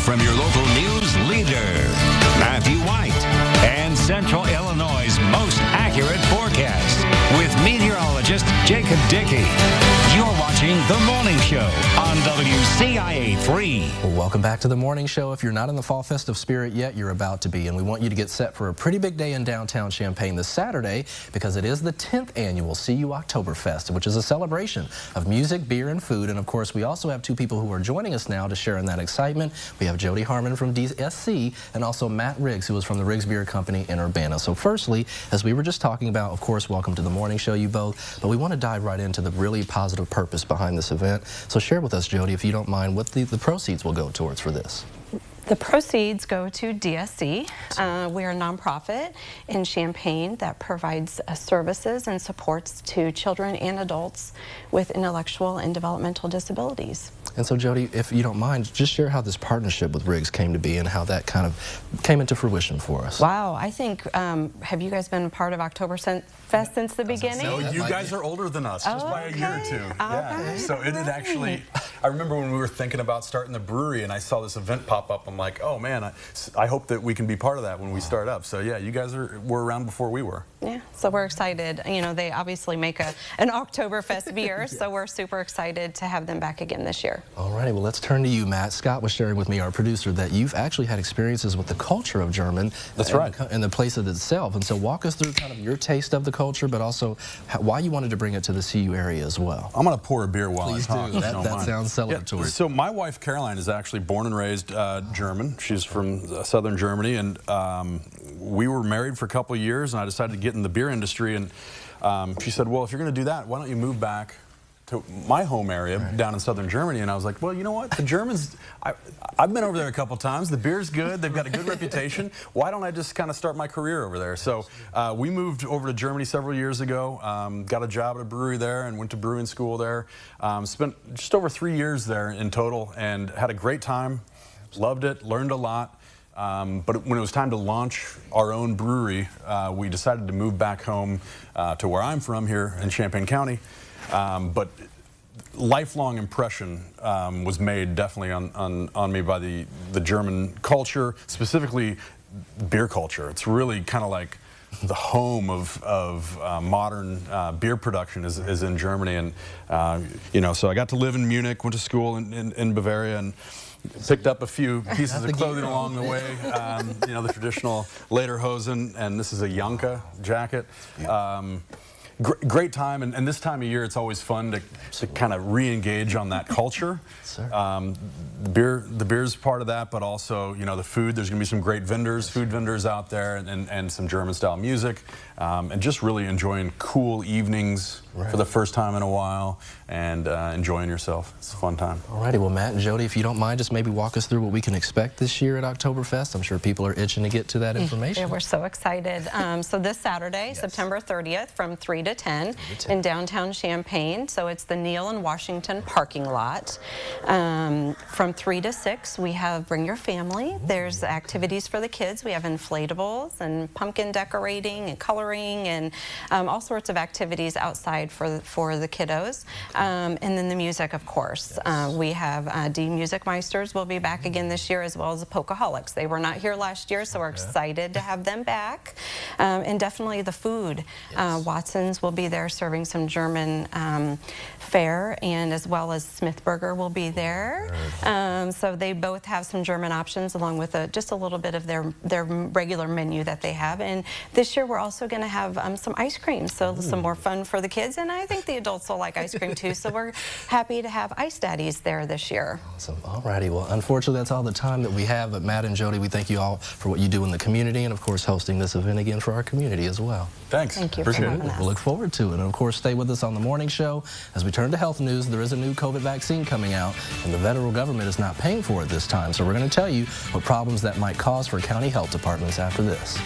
Live from your local news leader, Matthew White, and Central Illinois' most accurate forecast with meteorologist Jacob Dickey. You're watching The Morning Show on WCIA 3. Well, welcome back to The Morning Show. If you're not in the fall festive spirit yet, you're about to be, and we want you to get set for a pretty big day in downtown Champaign this Saturday because it is the 10th annual C-U Oktoberfest, which is a celebration of music, beer, and food. And of course, we also have two people who are joining us now to share in that excitement. We have Jodie Harmon from DSC and also Matt Briggs, who is from the Briggs Beer Company in Urbana. So firstly, as we were just talking about, of course, welcome to The Morning Show, you both, but we want to dive right into the really positive purpose behind this event. So share with us, Jodie, if you don't mind, what the proceeds will go towards for this. The proceeds go to DSC. We're a nonprofit in Champaign that provides services and supports to children and adults with intellectual and developmental disabilities. And so, Jodie, if you don't mind, just share how this partnership with Briggs came to be and how that kind of came into fruition for us. Wow, I think, have you guys been part of Oktoberfest since the beginning? No, you guys are older than us, just by a year or two. Yeah. So it had actually, I remember when we were thinking about starting the brewery and I saw this event pop up, I'm like, oh man, I hope that we can be part of that when we start up. So yeah, you guys were around before we were. Yeah, so we're excited. You know, they obviously make an Oktoberfest beer, so we're super excited to have them back again this year. All righty, well, let's turn to you, Matt. Scott was sharing with me, our producer, that you've actually had experiences with the culture of German. That's right. And the place of itself. And so walk us through kind of your taste of the culture, but also why you wanted to bring it to the CU area as well. I'm going to pour a beer while Please I talk. do. That sounds celebratory. Yeah, so my wife, Caroline, is actually born and raised German. She's from southern Germany, and we were married for a couple of years, and I decided to get in the beer industry, and she said, well, if you're going to do that, why don't you move back to my home area down in southern Germany? And I was like, well, you know what, the Germans, I've been over there a couple times, the beer's good, they've got a good reputation, why don't I just kind of start my career over there? So we moved over to Germany several years ago, got a job at a brewery there and went to brewing school there, spent just over 3 years there in total and had a great time, loved it, learned a lot. But when it was time to launch our own brewery, we decided to move back home to where I'm from here in Champaign County. But lifelong impression was made definitely on me by the German culture, specifically beer culture. It's really kind of like the home of modern beer production is in Germany. And, you know, so I got to live in Munich, went to school in Bavaria, and picked up a few pieces of clothing along the way. You know, the traditional lederhosen, and this is a Janka jacket. Great time, and this time of year it's always fun to kind of re-engage on that culture. The beer's part of that, but also, you know, the food. There's going to be some great food vendors out there, and some German-style music, and just really enjoying cool evenings for the first time in a while, and enjoying yourself. It's a fun time. All righty, well, Matt and Jodie, if you don't mind, just maybe walk us through what we can expect this year at Oktoberfest. I'm sure people are itching to get to that information. Yeah, we're so excited. So this Saturday, September 30th, from 3 to 10 in downtown Champaign. So it's the Neal and Washington parking lot. From 3 to 6, we have Bring Your Family. There's activities for the kids. We have inflatables and pumpkin decorating and coloring and all sorts of activities outside for the kiddos. And then the music, of course. We have D Music Meisters will be back again this year, as well as the Pokeholics. They were not here last year, so we're excited to have them back. And definitely the food. Watson's will be there serving some German fare, and as well as Smithburger will be there. So they both have some German options, along with just a little bit of their regular menu that they have. And this year we're also going to have some ice cream, so some more fun for the kids, and I think the adults will like ice cream too. So we're happy to have Ice Daddies there this year. Awesome. All righty. Well, unfortunately, that's all the time that we have. But Matt and Jodie, we thank you all for what you do in the community, and of course, hosting this event again for our community as well. Thanks. Thank you. Appreciate it. We'll look forward to it. And of course, stay with us on the morning show. As we turn to health news, there is a new COVID vaccine coming out, and the federal government is not paying for it this time. So we're going to tell you what problems that might cause for county health departments after this.